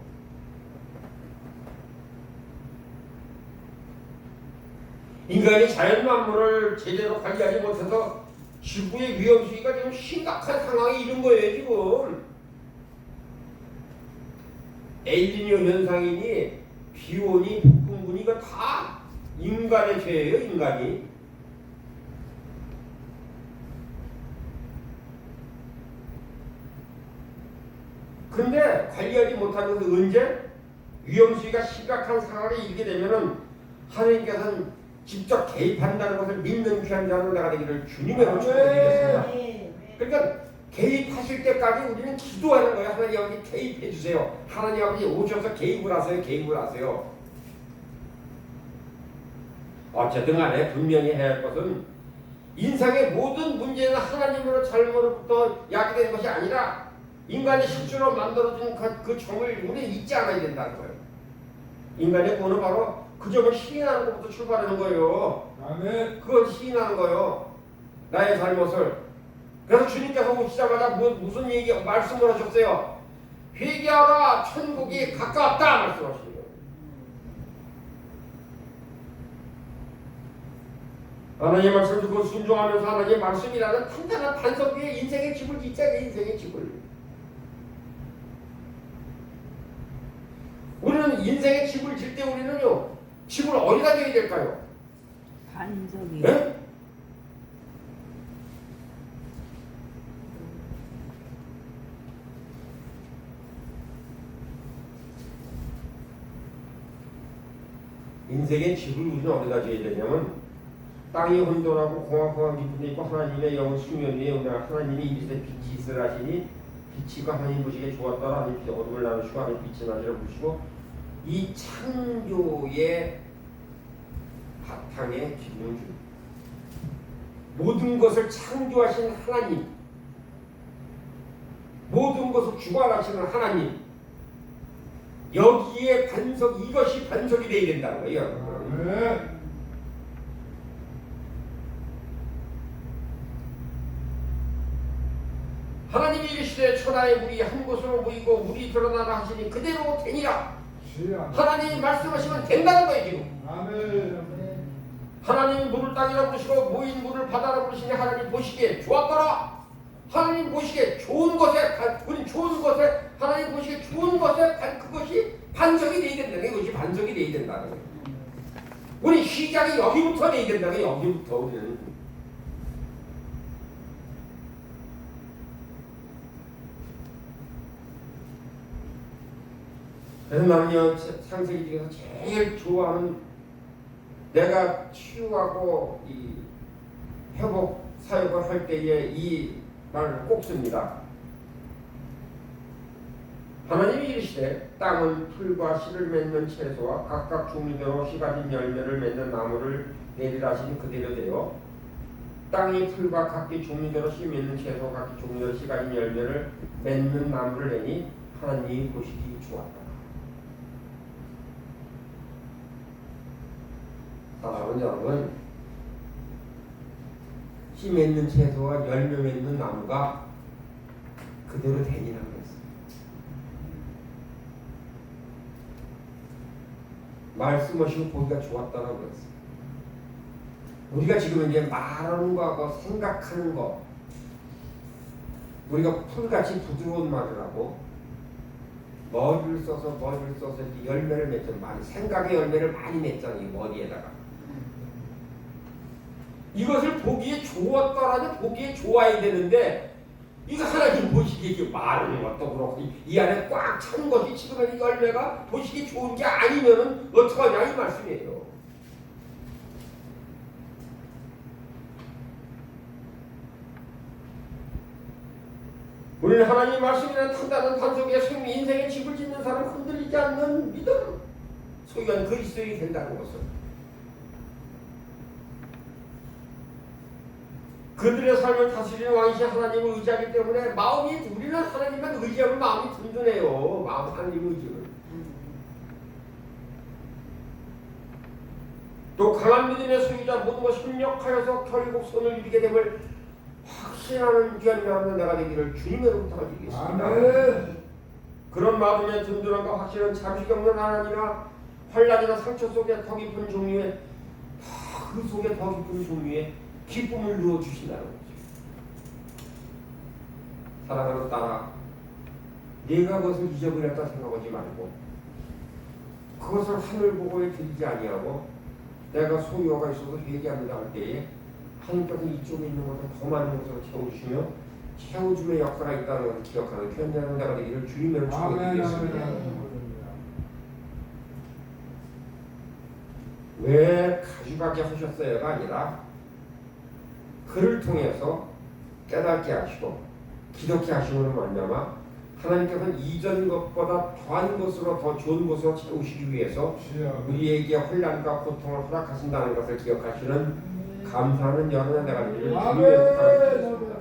인간이 자연 만물을 제대로 관리하지 못해서 지구의 위험수위가 지금 심각한 상황에 이른 거예요. 지금 엘니뇨 현상이니 비오니 폭풍군이 이거 다 인간의 죄예요. 인간이. 근데 관리하지 못하면서 언제 위험수위가 심각한 상황에 이르게 되면은 하나님께서는 직접 개입한다는 것을 믿는 귀한 자로 내가 되기를 주님의 이름으로 축복드리겠습니다. 그러니까 개입하실 때까지 우리는 기도하는 거예요. 하나님 아버지 개입해 주세요. 하나님 아버지 오셔서 개입을 하세요. 개입을 하세요. 어쨌든 간에 분명히 해야 할 것은 인생의 모든 문제는 하나님으로 잘못으로부터 야기된 것이 아니라 인간의 실수로 만들어진 그 점을 우리는 잊지 않아야 된다는 거예요. 인간의 구원은 바로 그 점을 시인하는 것부터 출발하는 거예요. 아멘. 그걸 시인하는 거예요. 나의 잘못을. 그래서 주님께서 오시자마자 무슨 말씀을 하셨어요? 회개하라, 천국이 가까웠다 말씀하시는 거예요. 하나님 말씀 듣고 순종하면서 하나님 말씀이라는 탄탄한 반석 위에 인생의 집을 짓자. 인생의 집을. 우리는 인생의 집을 질 때 우리는요, 집을 어디다 둬야 될까요? 반석이. 네? 인생의 집을 우리는 어디다 둬야 되냐면 땅이 혼돈하고 공황공황 깊은 데 있고 하나님의 영은 수면 위에 오나 하나님이 이리세 빛이 있으라 하시니 빛이 그 하나님 보시기에 좋았더라. 하나님 빛이 어둠을 나누시고 하나님 빛이 나시라 부르시고 이 창조의 바탕에 기둥을 줍니다. 모든 것을 창조하신 하나님, 모든 것을 주관하시는 하나님, 여기에 반석, 이것이 반석이 되어야 된다는 거예요. 하나님이 이르시되 천하의 물이 한 곳으로 모이고 물이 드러나라 하시니 그대로 되니라. 하나님이 말씀하시면 된다는 거예요 지금. 아멘. 하나님이 물을 땅이라 부르시고 모인 물을 바다라 부르시니 하나님 보시기에 좋았더라. 하나님 보시기에 좋은 것에 우리 좋은 것에 하나님 보시기에 좋은 것에 그것이 반석이 되어야 된다는 거예요. 이것이 반석이 되어야 된다는 거예요. 우리 시작이 여기부터 되어야 된다는 거예요. 여기부터 우리는. 그래서 나는요 창세기 중에서 제일 좋아하는 내가 치유하고 이 회복 사역을 할 때에 이 말을 꼭 씁니다. 하나님이 이르시되 땅은 풀과 씨를 맺는 채소와 각각 종류대로 씨 가진 열매를 맺는 나무를 내리라 하시니 그대로 되어 땅이 풀과 각기 종류대로 씨 맺는 채소 각기 종류대로 씨 가진 열매를 맺는 나무를 내니 하나님이 보시기 좋았다. 사랑하는 여러분, 씨 맺는 채소와 열매 맺는 나무가 그대로 되니라고 했어요. 말씀하시고 보기가 좋았다라고 했어요. 우리가 지금 이제 말하는 거하고 생각하는 거, 우리가 풀같이 부드러운 말을 하고 머리를 써서 이렇게 열매를 맺죠. 많이 생각의 열매를 많이 맺잖아요. 머리에다가. 이것을 보기에 좋았다라는 보기에 좋아야 되는데 이거 하나님 보시기에 이게 말하는 것도 그렇고 이 안에 꽉 찬 것이 지금 이 열매가 보시기에 좋은 게 아니면은 어떡하냐 이 말씀이에요. 우리는 하나님 말씀이라는 탄탄한 반석에 생명 인생의 집을 짓는 사람 흔들리지 않는 믿음 소유한 그리스도인이 된다는 것을 그들의 삶을 다스리는 왕이신 하나님을 의지하기 때문에 마음이 우리는 하나님만 의지하면 마음이 든든해요. 마음 하나님 의지를. 또 강한 믿음의 소유자 모든 것을 협력하여서 결국 손을 이루게 됨을 확신하는 귀한 명하는 내가 되기를 주님으로부터 드리겠습니다. 그런 마음의 든든함과 확신은 잠시 없는 하나님이나 환난이나 상처 속에 더 깊은 종류의 그 속에 더 깊은 종류의 기쁨을 누워주신다는 거죠. 사랑하는 딸아, 네가 그것을 잊어버렸다 생각하지 말고 그것을 하늘 보고에 드리지 아니하고 내가 소유가 있어서 회개합니다 할 때에 하나님께서 이쪽에 있는 것을 더 많은 것으로 채워주시며 채워줌의 역사가 있다는 것을 기억하는 견디하는 내가 되기를 주님으로 축원드리겠습니다. 왜 가지가게 하셨어요가 아니라 그를 통해서 깨닫게 하시고 기독게 하시는 말미암아 하나님께서는 이전 것보다 더한 것으로 더 좋은 것으로 채우시기 위해서 우리에게 혼란과 고통을 허락하신다는 것을 기억하시는 감사하는 여러분의 내가 되기를 주님의 부탁드리겠습니다.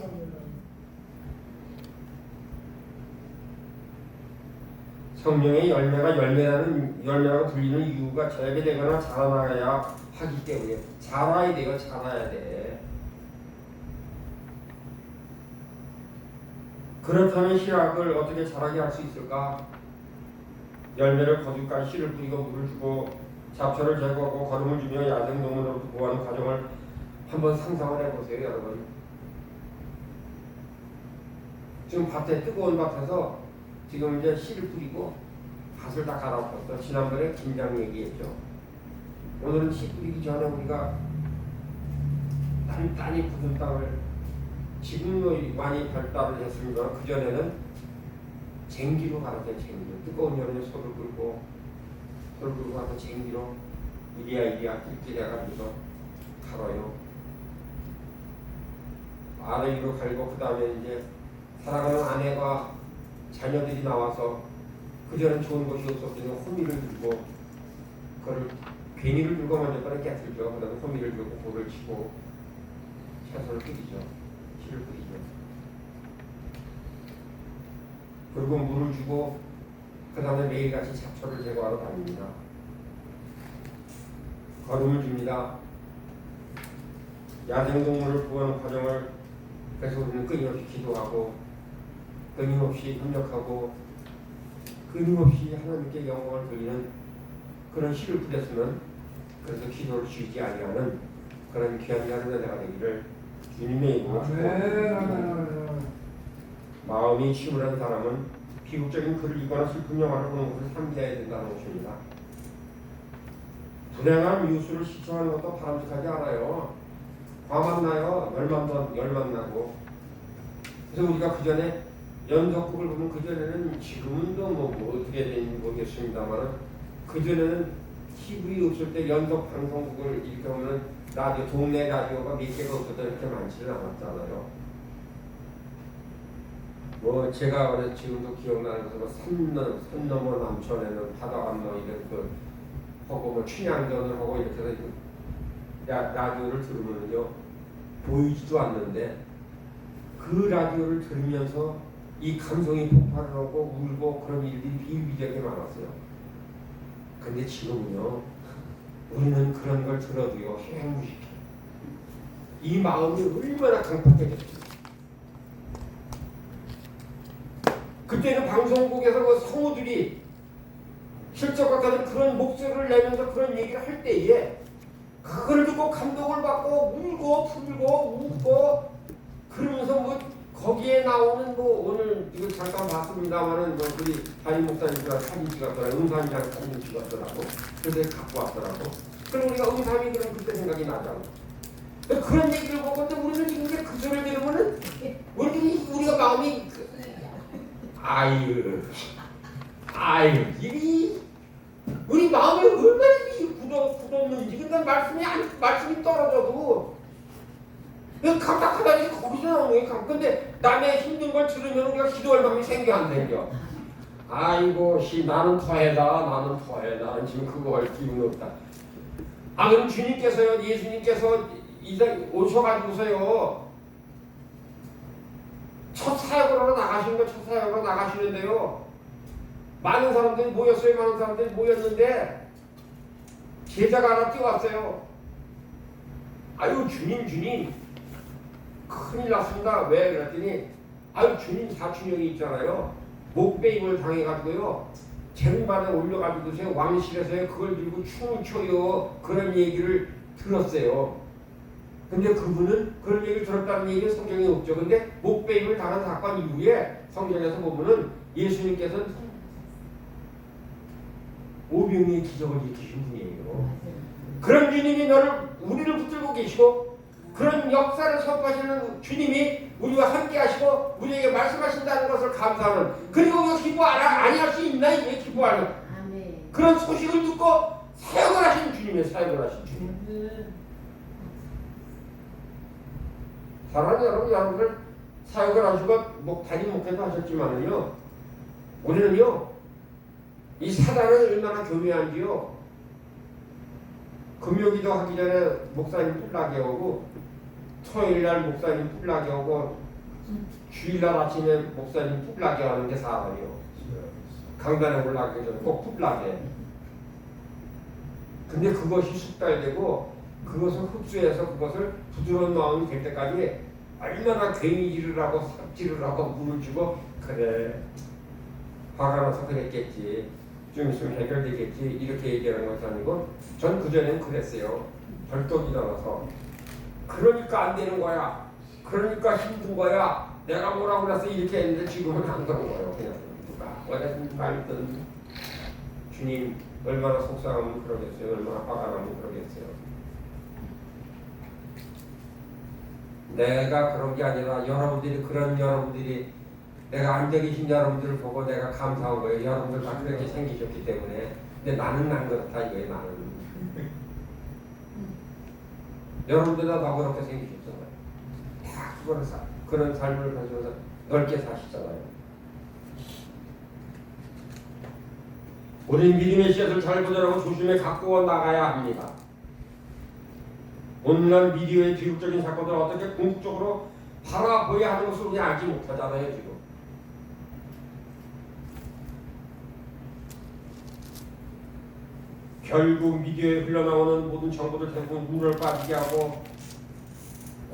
성령의 열매라고 불리는 이유가 재배되거나 자라나야 하기 때문에 자라야 돼요. 자라야 돼. 그렇다면 씨락을 어떻게 자라게 할 수 있을까? 열매를 거둘까 씨를 뿌리고 물을 주고 잡초를 제거하고 거름을 주며 야생동물로부터 보호하는 과정을 한번 상상을 해보세요, 여러분. 지금 밭에 뜨거운 밭에서 지금 이제 씨를 뿌리고 밭을 다 갈아엎었어. 지난번에 김장 얘기했죠. 오늘은 씨 뿌리기 전에 우리가 단단히 굳은 땅을 지금도 많이 발달을 했습니다. 그전에는 쟁기로 갈았대요. 쟁기로. 뜨거운 여름에 소를 끌고 가서 쟁기로 이리야 낄낄해가지고 갈아요. 아래위로 갈고 그 다음에 이제 사랑하는 아내가 자녀들이 나와서 그전엔 좋은 것이 없었더니 호미를 들고 그걸 괜히를 들고 먼저 꺼내 깨뜨리죠. 그 다음에 호미를 들고 돌을 치고 채소를 끓이죠. 씨를 뿌리죠. 그리고 물을 주고 그 다음에 매일같이 잡초를 제거하러 다닙니다. 거름을 줍니다. 야생동물을 구하는 과정을 그래서 우리는 끊임없이 기도하고 끊임없이 협력하고 끊임없이 하나님께 영광을 돌리는 그런 시를 뿌렸으면 그래서 기도를 쉬지 아니하는 그런 귀한 자녀가 되기를 주님의 이름으로 축복합니다. 마음이 침울한 사람은 비극적인 글을 읽거나 슬픈 영화를 보는 것을 삼가해야 된다는 것입니다. 불행한 이웃을 시청하는 것도 바람직하지 않아요. 화만 나요. 열만 나고. 그래서 우리가 그 전에 연속극을 보면 그 전에는 지금도 뭐 어떻게 되는지 모르겠습니다만 그 전에는 TV 없을 때 연속 방송국을 이렇게 보면 라디오 동네 라디오가 몇 개가 없었다 이렇게 많지는 않았잖아요. 뭐 제가 어렸을 지금도 기억나는 것은 산 넘어 남천에는 바다 건너 이런 그 하고 뭐 춘향전을 하고 이렇게 해서 라디오를 들으면요 보이지도 않는데 그 라디오를 들으면서 이 감성이 폭발을 하고 울고 그런 일들이 비일비재하게 많았어요. 근데 지금은요 우리는 그런 걸 들어도요 행무시켜. 이 마음이 얼마나 강팍해졌어요. 그때는 방송국에서 그 성우들이 실적 같은 그런 목소리를 내면서 그런 얘기를 할 때에 그걸 듣고 감동을 받고 울고 풀고 웃고 그러면서 뭐 거기에 나오는 뭐 오늘 이거 잠깐 봤습니다만은 뭐 우리 담임 목사님과 사진 찍었더라 음산이랑 사진 찍었더라고 그래서 갖고 왔더라고. 그럼 우리가 음산이 그럼 그때 생각이 나잖아. 그런 얘기를 보고 근데 우리는 지금 그 소리를 들으면은 우리가 마음이 아유 이 우리 마음이 얼마나 굳었는지 근데 말씀이 떨어져도 감닥하다니 거기서 나오는 게 근데 남의 힘든 걸 들으면 우리가 기도할 마음이 생겨 안 생겨. 아이고 나는 더해다 나는 지금 그거 할 기운이 없다. 그럼 주님께서요 예수님께서 오셔가지고서요 첫 사역으로 나가시는데요 많은 사람들이 모였는데 제자가 하나 뛰어왔어요. 아유 주님 큰일 났습니다. 왜 그랬더니 아유 주님 사춘형이 있잖아요. 목베임을 당해가지고요 쟁반에 올려가지고서 왕실에서요 그걸 들고 춤을 춰요. 그런 얘기를 들었어요. 근데 그분은 그런 얘기를 들었다는 얘기는 성경에 없죠. 근데 목베임을 당한 사건 이후에 성경에서 보면은 예수님께서는 오병이의 기적을 일으키신 분이에요. 그런 주님이 우리를 붙들고 계시고 그런 역사를 선포하시는 주님이 우리와 함께 하시고 우리에게 말씀하신다는 것을 감사하는 그리고 우리가 기뻐 아니할 수 있나 이게 기뻐하는 그런 소식을 듣고 사역을 하신 주님. 사랑하는 여러분들 사역을 하시고 단임 목회도 하셨지만은요 우리는요 이 사단은 얼마나 교묘한지요. 금요기도 하기 전에 목사님 뿔나게 오고 토요일날 목사님 뿔나게 오고 주일날 아침에 목사님 뿔나게 하는 게 사람이요. 강단에 올라가기 전에 꼭 뿔나게. 근데 그것이 숙달되고 그것을 흡수해서 그것을 부드러운 마음이 될 때까지 얼마나 괜히질을 하고 삽질을 하고 물을 주고 그래 화가 나서 그랬겠지 좀 있으면 해결되겠지 이렇게 얘기하는 것이 아니고 전 그전에는 그랬어요. 벌떡 일어나서 그러니까 안 되는 거야. 그러니까 힘든 거야. 내가 뭐라고 그랬어 이렇게 했는데 지금은 안 그런 거예요. 그냥 누가 어쨌든 말든 주님 얼마나 속상하면 그러겠어요. 얼마나 화가 나면 그러겠어요. 내가 그런 게 아니라 여러분들이 내가 앉아 계신 여러분들을 보고 내가 감사한 거예요. 여러분들 다 그렇게 생기셨기 때문에. 근데 나는 난 그렇다 이거예요. 나는. 여러분들 다 그렇게 생기셨잖아요. 다 그런 삶을 가지면서 넓게 사시잖아요. 우린 믿음의 씨앗을 잘 보존하고 조심해 갖고 나가야 합니다. 오늘날 미디어의 비극적인 사건들을 어떻게 궁극적으로 바라보아야 하는 것을 우리 알지 못하잖아요. 지금. 결국 미디어에 흘러나오는 모든 정보들 대부분 눈을 빠지게 하고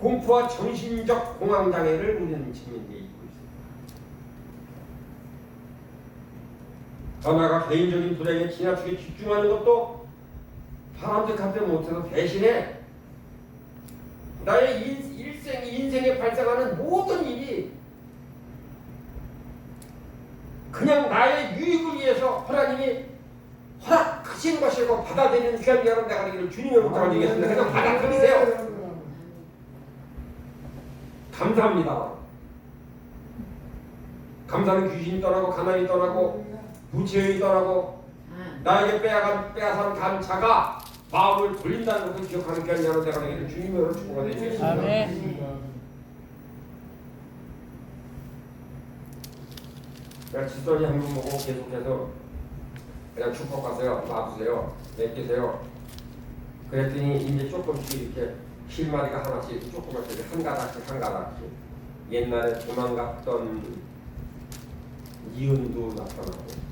공포와 정신적 공황장애를 우리는 직면해 있고 있습니다. 더 나아가 개인적인 불행에 지나치게 집중하는 것도 바람직하지 못해서 대신에 나의 인생에 발생하는 모든 일이 그냥 나의 유익을 위해서 하나님이 허락하신 것이고 받아들이는 귀한 여러분 내가 되기를 주님의 목적을 드리겠습니다. 그냥 받아들이세요. 감사합니다. 감사는 귀신이 떠나고 가난이 떠나고 부채의 떠나고 나에게 빼앗은 감차가 마음을 돌린다는 것을 기억하는 귀한 여러분 내가 되기를 주님의 축복을 드리겠습니다. 아멘. 그냥 질서니 한 번 보고 계속해서 그냥 축복하세요, 놔두세요, 맡기세요. 그랬더니 이제 조금씩 이렇게 실마리가 하나씩 조금씩 한 가닥씩 한 가닥씩 옛날에 도망갔던 니은도 나타나고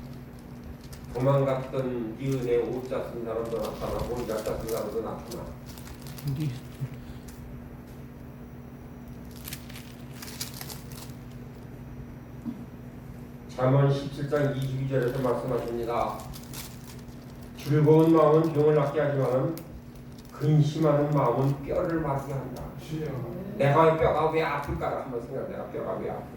도망갔던 니은의 오자 쓴 사람도 나타나고 약자 쓴 사람도 나타나. 잠언 17장 22절에서 말씀하십니다. 즐거운 마음은 병을 낫게 하지만 근심하는 마음은 뼈를 마르게 한다. 내가 뼈가 왜 아플까 한번 생각해. 내가 뼈가 왜 아플까.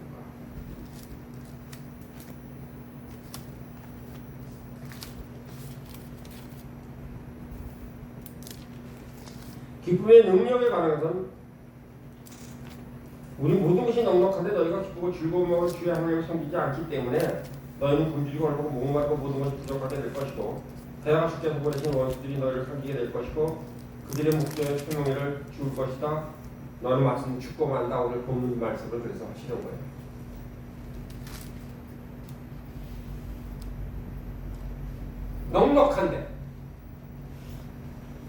기쁨의 능력에 관한 것은 우리 모든 것이 넉넉한데 너희가 기쁘고 즐거운 마음을 주의 하나님을 섬기지 않기 때문에 너희는 굶주리고 얼고 목마르고 모든 것이 부족하게 될 것이고 대다가 주께서 보내신 원수들이 너희를 섬기게 될 것이고 그들의 목전에 소명회를 주울 것이다. 너는 말씀 죽고만 나 오늘 본문 말씀을 그래서 하시는 거예요.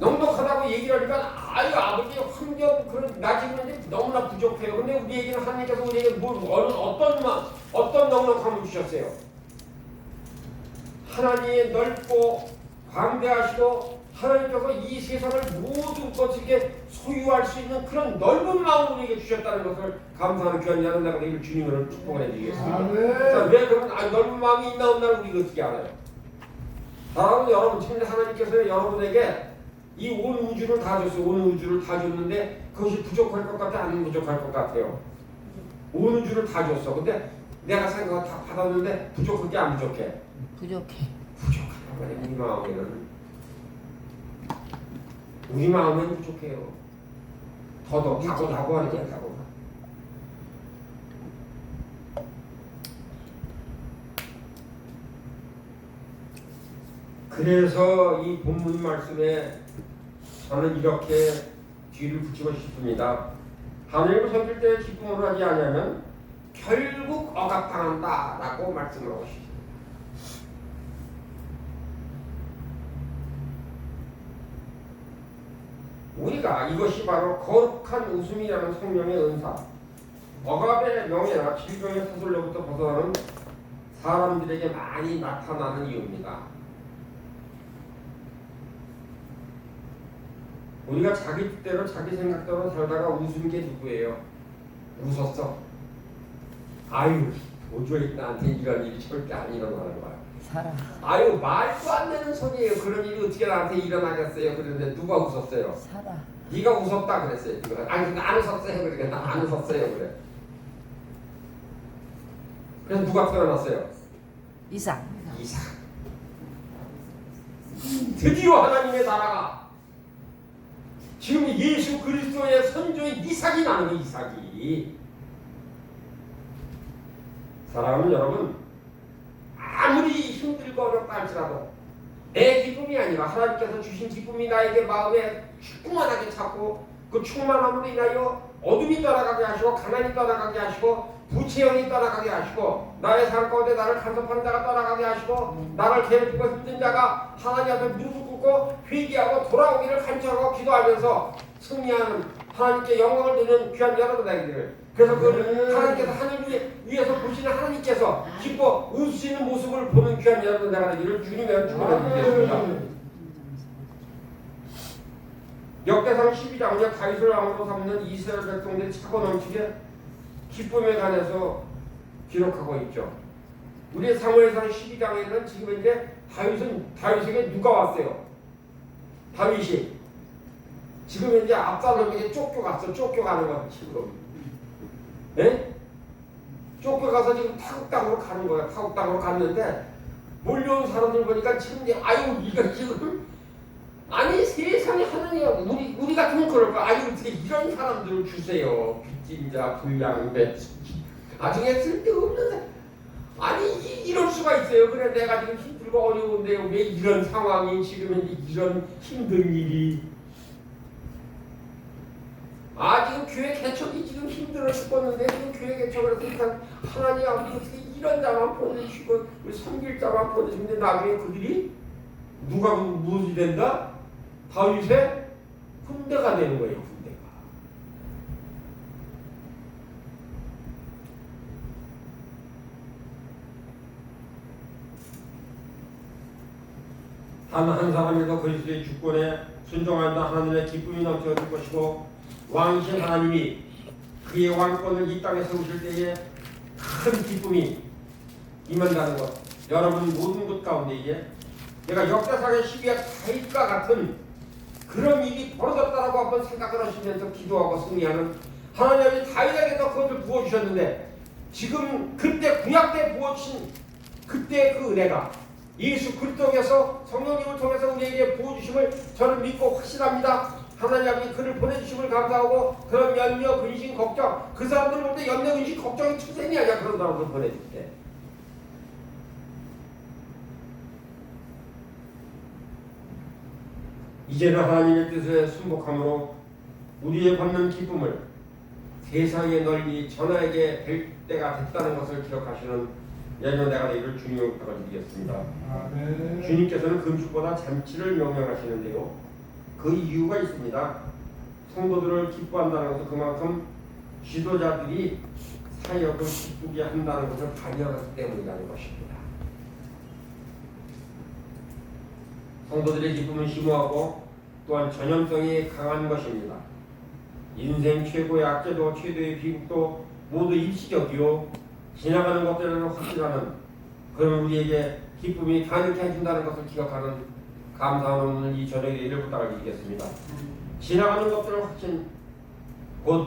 넉넉하다고 얘기를 하니까 아유 아버지 환경 그런 나 지금 너무나 부족해요. 근데 우리에게는 하나님께서 우리에게 어떤 넉넉함을 주셨어요. 하나님이 넓고 광대하시고 하나님께서 이 세상을 모든 것을 소유할 수 있는 그런 넓은 마음을 우리에게 주셨다는 것을 감사하는 귀한 자는 내가 내일 주님을 축복을 해드리겠습니다. 자, 왜 그런 넓은 마음이 있나 없나를 우리가 어떻게 알아요? 사랑하는 여러분, 지금 하나님께서 여러분에게 이 온 우주를 다 줬어요. 온 우주를 다 줬는데 그것이 부족할 것 같아? 안 부족할 것 같아요? 온 우주를 다 줬어. 근데 내가 생각을 다 받았는데 부족한 게 안 부족해? 부족해. 부족하단 말이야. 우리 마음에는. 우리 마음에는 부족해요. 더더 다고 하는 거야. 다고. 그래서 이 본문 말씀에 저는 이렇게 뒤를 붙이고 싶습니다. 하나님을 섬길 때 기쁨으로 하지 않으면 결국 억압당한다라고 말씀을 하고 싶습니다. 우리가 이것이 바로 거룩한 웃음이라는 성령의 은사, 억압의 명예나 질병의 사슬로부터 벗어나는 사람들에게 많이 나타나는 이유입니다. 우리가 자기 뜻대로 자기 생각대로 살다가 웃은 게 누구예요? 웃었어. 아유 도저히 나한테 이런 일이 절대 안 일어나는 거야. 살아. 아유 말도 안 되는 소리예요. 그런 일이 어떻게 나한테 일어나겠어요? 그런데 누가 웃었어요? 살아. 네가 웃었다 그랬어요. 네가. 아니 안 웃었어요. 그러니까 나 안 웃었어요. 그래. 그래서 누가 태어났어요? 이삭. 드디어 하나님의 나라가 지금 예수 그리스도의 선조인 이삭이 나는 거예요. 이삭이. 사랑하는 여러분, 아무리 힘들고 어렵다 할지라도 내 기쁨이 아니라 하나님께서 주신 기쁨이 나에게 마음에 충만하게 찾고 그 충만함으로 인하여 어둠이 떠나가게 하시고 가난이 떠나가게 하시고 부채형이 떠나가게 하시고 나의 삶 가운데 나를 간섭하는 자가 떠나가게 하시고 나를 괴롭히고 힘든 자가 하나님 앞에 무릎을 꿇고 회개하고 돌아오기를 간청하고 기도하면서 승리하는 하나님께 영광을 드리는 귀한 여러분 되기를. 그래서 그 하나님께서 하늘 위에서 보시는 하나님께서 기뻐 웃으시는 모습을 보는 귀한 여러분 되기를 주님의 축원드리겠습니다. 역대상 12장에 다윗을 왕으로 삼는 이스라엘 백성들이 차고 넘치게 기쁨에 관해서 기록하고 있죠. 우리 사무엘상 12장에는 지금 이제 다윗에게 누가 왔어요? 다윗이 지금 이제 압살롬에게 쫓겨갔어. 쫓겨가는 거야 지금. 예? 쫓겨가서 지금 타국 땅으로 가는 거야. 타국 땅으로 갔는데 몰려온 사람들 보니까 지금 이제 아유 이거 지금 아니 세상에 하느님 우리 같으면 그럴 거야. 아유 어떻게 이런 사람들을 주세요. 빚진자 불량배 나중에 쓸데없는 아니 이럴 수가 있어요. 그래 내가 지금 힘들고 어려운데 왜 이런 상황이 지금 이런 힘든 일이 지금 교회 개척이 지금 힘들어 죽겠는데 지금 교회 개척을 해서 일단 하나님 아버지 이런 자만 보내주시고 섬길 자만 보내주는데 나중에 그들이 누가 무엇이 된다? 다윗의 군대가 되는 거예요. 군대가. 단 한 사람이라도 그리스도의 주권에 순종한다 하나님의 기쁨이 넘쳐질 것이고 왕이신 하나님이 그의 왕권을 이 땅에 세우실 때에 큰 기쁨이 임한다는 것. 여러분 모든 것 가운데 이제 내가 역대상의 시비와 다윗과 같은 그런 일이 벌어졌다라고 한번 생각을 하시면서 기도하고 승리하는 하나님이 다윗에게도 그것을 부어주셨는데 지금 그때 구약 때 부어주신 그때 그 은혜가 예수 그리스도께서 성령님을 통해서 우리에게 부어주심을 저는 믿고 확신합니다. 하나님이 그를 보내주심을 감사하고 그런 염려, 근심, 걱정 그 사람들 볼 때 염려, 근심, 걱정이 투생이 아니야. 그런 사람들 보내줄 때 이제는 하나님의 뜻에 순복함으로 우리의 받는 기쁨을 세상에 널리 전하에게 될 때가 됐다는 것을 기억하시는 내년 내가 되기를 주님의 부탁을 드리겠습니다. 아멘. 주님께서는 금식보다 잔치를 명령하시는데요. 그 이유가 있습니다. 성도들을 기뻐한다는 것은 그만큼 지도자들이 사역을 기쁘게 한다는 것을 반영하기 때문이라는 것입니다. 성도들의 기쁨은 심오하고 또한 전염성이 강한 것입니다. 인생 최고의 악재도 최대의 비극도 모두 일시적이요 지나가는 것들을 확신하는 그런 우리에게 기쁨이 가득해 해준다는 것을 기억하는 감사한 오늘 이 저녁에 이를 부탁을 드리겠습니다. 지나가는 것들을 확신 곧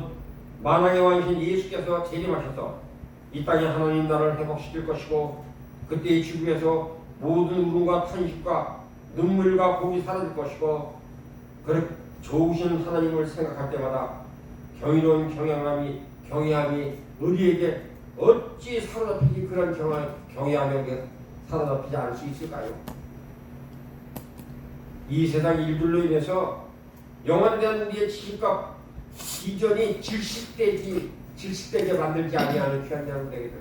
만왕의 왕이신 예수께서 재림하셔서 이 땅에 하나님 나라를 회복시킬 것이고 그때의 지구에서 모든 울음과 탄식과 눈물과 복이 사라질 것이고 그렇게 좋으신 하나님을 생각할 때마다 경이로운 경외함이 우리에게 어찌 사로잡히지 그런 경외함에 사로잡히지 않을 수 있을까요? 이 세상 일들로 인해서 영원에 대한 우리의 지식과 비전이 질식되게 만들지 아니하는 귀한 자는 되기를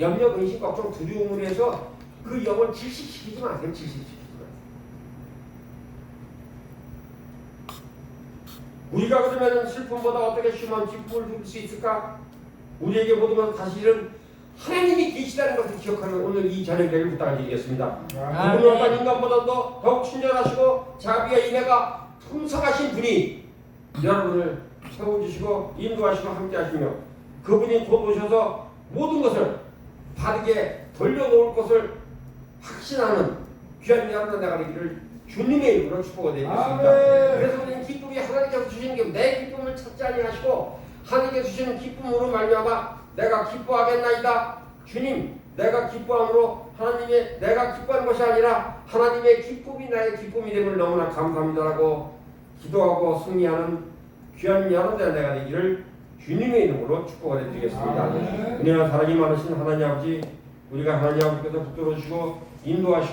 염려, 근심, 걱정, 두려움으로 해서 그 영을 질식시키지 마세요. 질식시키지 마세요. 우리가 그러면 슬픔보다 어떻게 심한 기쁨을 누릴 수 있을까? 우리에게 모든 것은 사실은 하나님이 계시다는 것을 기억하는 오늘 이 저녁을 부탁드리겠습니다. 그분은 어떤 인간보다도 더욱 친절하시고 자비와 인애가 풍성하신 분이 여러분을 세워주시고 인도하시고 함께하시며 그분이 곧 오셔서 모든 것을 바르게 돌려놓을 것을 확신하는 귀한 여러분 내가 되기를 주님의 이름으로 축복드리겠습니다. 그래서 우리는 기쁨이 하나님께서 주시는 게 내 기쁨을 찾지 아니하시고 하나님께서 주시는 기쁨으로 말미암아 내가 기뻐하겠나이다. 주님 내가 기뻐함으로 하나님의 내가 기뻐하는 것이 아니라 하나님의 기쁨이 나의 기쁨이 됨을 너무나 감사합니다라고 기도하고 승리하는 귀한 여러분들 내가 되기를 주님의 이름으로 축복을 해드리겠습니다. 은혜와 사랑이 많으신 하나님 아버지 우리가 하나님 아버지께서 붙들어 주시고 인도하시고